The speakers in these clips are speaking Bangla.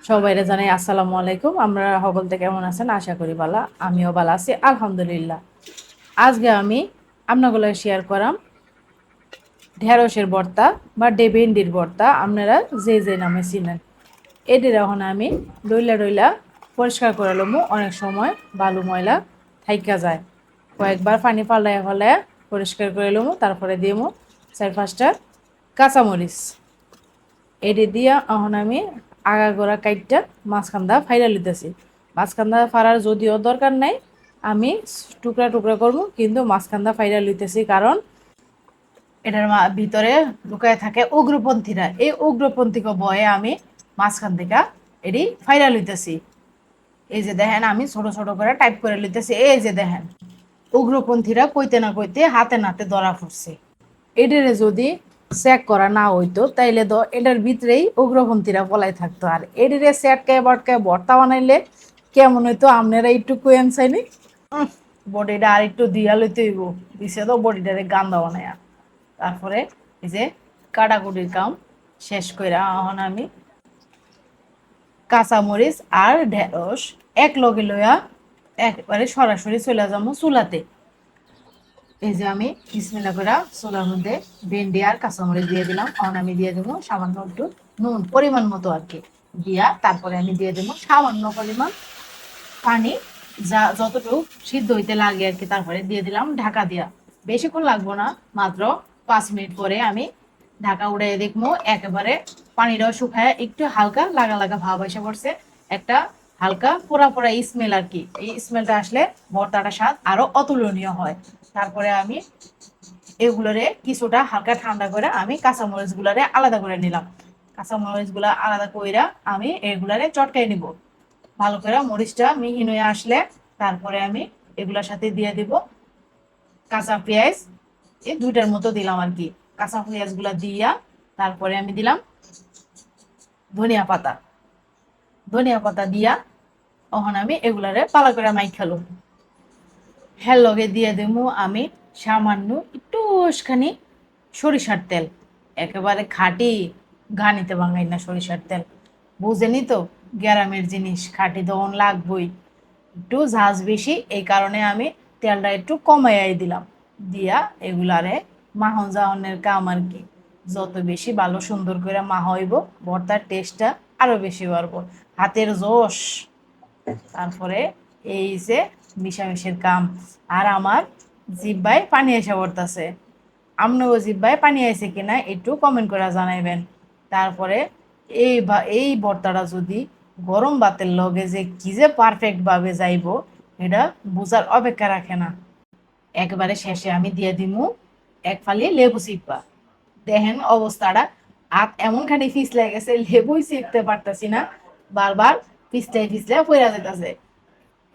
সবাইরে জানাই আসসালামু আলাইকুম। আমরা সকলতে কেমন আছেন? আশা করি ভালো। আমিও ভালো আছি আলহামদুলিল্লাহ। আজকে আমি আপনাগুলো শেয়ার করাম ঢেঁড়সের ভর্তা বা ভেন্ডির ভর্তা, আপনারা যে নামে চিনেন। এটির এখন আমি ডইলা ডইলা পরিষ্কার করে লমু। অনেক সময় বালু ময়লা থাইকা যায়, কয়েকবার পানি পাল্টায় ফেলায় পরিষ্কার করে লমু। তারপরে দিমু 4-5টা কাঁচামরিচ। এটি দিয়া এখন আমি আগাগোড়া কাইটটা মাঝখানটা ফাইরা লিতেছি। মাঝখানটা ফাড়ার যদিও দরকার নাই, আমি টুকরা টুকরা করবো, কিন্তু মাঝখানটা ফাইরা লিতেছি কারণ এটার ভিতরে লুকায় থাকে উগ্রপন্থীরা। এই উগ্রপন্থীকে ভয়ে আমি মাঝখান থেকে এটি ফাইরা লইতেছি। এই যে দেখেন, আমি ছোট ছোট করে টাইপ করে লিতেছি। এই যে দেখেন, উগ্রপন্থীরা কইতে না কইতে হাতে নাতে ধরা পড়ছে। এটারে যদি চেক করা না হইতো তাইলে তো এটার ভিতরেই উগ্রপন্থীরা পলাই থাকতো। আর এটারে চেটকায় বটকায় ভর্তা বানাইলে কেমন হইতো আপনারা একটু কোয়েন চাইনি। বডিটা আর একটু দিয়া লইতে হইব, দিছে তো বডিটারে গান্দা বানায়া। তারপরে এই যে কাটাকুটির কাম শেষ করে এখন আমি কাঁচামরিচ আর ঢেঁড়স এক লগে লইয়া একবারে সরাসরি চলে যাবো চুলাতে। এই যে আমি বিসমিল্লাহ করে চুলার মধ্যে ভেন্ডি আর কাঁচামরিচ দিয়ে দিলাম। এখন আমি দিয়ে দেবো সামান্য একটু নুন, পরিমাণ মতো আর কি দিয়া। তারপরে আমি দিয়ে দেবো সামান্য পরিমাণ পানি, যা যতটুকু সিদ্ধ হইতে লাগে আর কি। তারপরে দিয়ে দিলাম ঢাকা দিয়া। বেশিক্ষণ লাগবো না, মাত্র 5 মিনিট পরে আমি ঢাকা উড়াই দেখবো একেবারে পানিটাও শুকায় একটু হালকা লাগা লাগা ভাব এসে পড়ছে। একটা হালকা পোড়া পোড়া স্মেল আর কি। এই স্মেলটা আসলে ভর্তাটা স্বাদ আরো অতুলনীয় হয়। তারপরে আমি এগুলোরে কিছুটা হালকা ঠান্ডা করে আমি কাঁচামরিচ গুলারে আলাদা করে নিলাম। কাঁচামরিচ গুলা আলাদা কইরা আমি এগুলারে চটকাই নিব ভালো করে। মরিচটা মিহিন হয়ে আসলে তারপরে আমি এগুলার সাথে দিয়ে দিব কাঁচা পেঁয়াজ। এই দুইটার মতো দিলাম আর কি। কাঁচা পেঁয়াজ গুলা দিয়া তারপরে আমি দিলাম ধনিয়া পাতা। ধনিয়া পাতা দিয়া তখন আমি এগুলারে পালা করে মাই খেলো। হ্যাঁ লগে দিয়ে দেবো আমি সামান্য একটু খানি সরিষার তেল। একেবারে খাঁটি, ঘানিতে ভাঙাই না সরিষার তেল। বুঝেনি তো, গ্রামের জিনিস খাঁটি তখন লাগবই। একটু ঝাঁজ বেশি, এই কারণে আমি তেলটা একটু কমাইয়াই দিলাম। দিয়া এগুলারে মাখন জাহনের কাম আর কি। যত বেশি ভালো সুন্দর করে হইব, ভর্তার টেস্টটা আরো বেশি বাড়বো। হাতের জোশ। তারপরে এই যে মিশামিশির কাম। আর আমার জিব্বায় পানি এসে পড়তেছে। আপনারও জিব্বায় পানি আইছে কিনা একটু কমেন্ট করে জানাইবেন। তারপরে এই ভর্তাটা যদি গরম ভাতের লগে যে কি যে পারফেক্ট ভাবে যাইব, এটা বুঝার অপেক্ষা রাখে না। একবারে শেষে আমি দিয়ে দিমু এক ফালি লেবু চিপা। দেখেন অবস্থাটা, হাত এমনখানি ফিসলে গেছে, লেবুই চিপতে পারতাছি না, বারবার পিছলাই পিছলাই পড়া যেতেছে।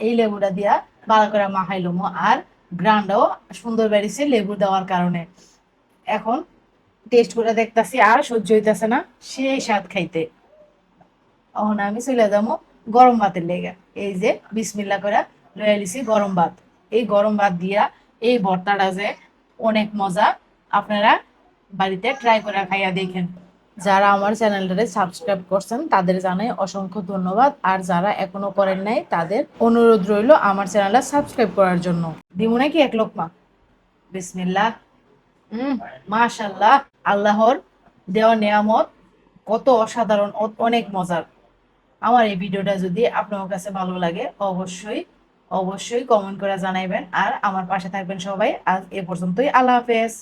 এই লেবুটা দিয়া ভালো করে মাখাইলাম। আর গ্রানটাও সুন্দর বেরিয়েছে লেবু দেওয়ার কারণে। এখন টেস্ট করে দেখতাছি আর সহ্য হইতাছে না, সেই স্বাদ খাইতে। এখন আমি চলে যাবো গরম ভাতের লেগে। এই যে বিসমিল্লা করে লয়ে লিছি গরম ভাত। এই গরম ভাত দিয়া এই ভর্তাটা যে অনেক মজা। আপনারা বাড়িতে ট্রাই করে খাইয়া দেখেন। যারা আমার চ্যানেলটারে সাবস্ক্রাইব করছেন তাদের জানাই অসংখ্য ধন্যবাদ। আর যারা এখনো করেন নাই তাদের অনুরোধ রইল আমার চ্যানেলটা সাবস্ক্রাইব করার জন্য। দিব নাকি এক লোকমা? বিসমিল্লাহ। মাশাল্লাহ, আল্লাহর দেওয়া নেয়ামত কত অসাধারণ, অনেক মজার। আমার এই ভিডিওটা যদি আপনার কাছে ভালো লাগে অবশ্যই অবশ্যই কমেন্ট করে জানাইবেন। আর আমার পাশে থাকবেন সবাই। আজ এ পর্যন্তই, আল্লাহ হাফেজ।